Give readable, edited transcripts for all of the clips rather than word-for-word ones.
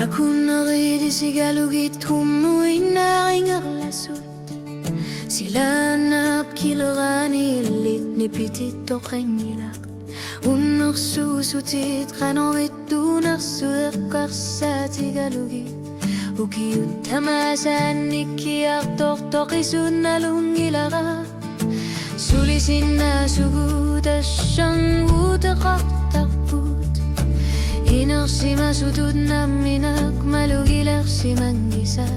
Aku naridi sigalugit humuin na ingarlasot. Sila napkilrani ilit ni pitit o kanyilak. Unak susutit kanoit tunak suakar sa tigalugit. Ukiut tamasan ikiak tok isun na lungilara. Sulisin na sugud asyang utakak takput. Inak si masudud na minak malugilak si mangisat.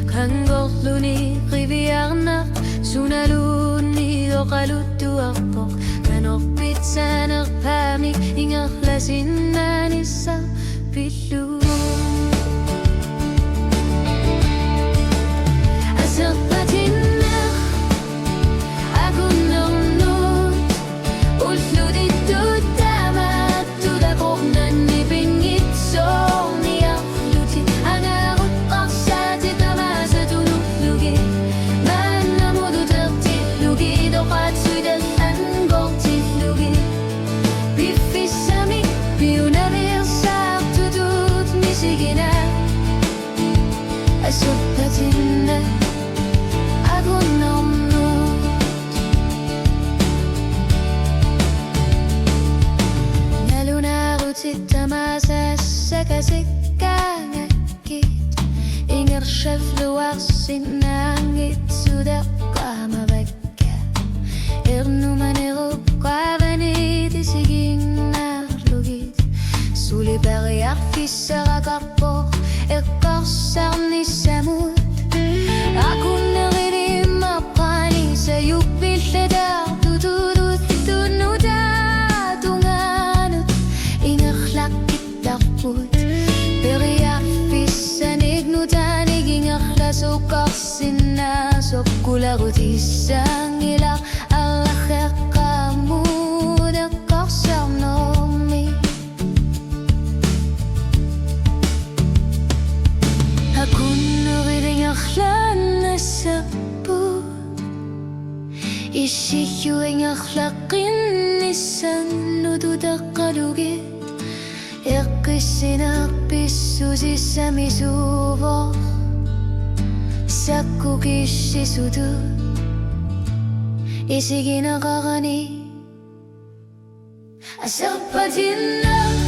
Kanggok luni riviarnak sunaluni o kalutuakpok. Kanok pitsanak pamik ingak lasin na nisa pilu. Sakasik-kangakit Ingar chef luar sinangit Sudah kamabagka Ernumanero kavanit Isiging narlugit Suli bariak fisaragapok Ekosar ni samut Aku narinim mapani Sa yupil ledar tutudut tunudat Tunganut Ingar lakit takut Sukak sinasok kulagot isang ilak Alakak kamu dakak sarnomi Aku nuriling aklan na sapo Isiyuing aklakin isang nududak kalugit Ikisinak pisusi sa misuvo Saku kishi sudu Isigi nakakani Asap patin na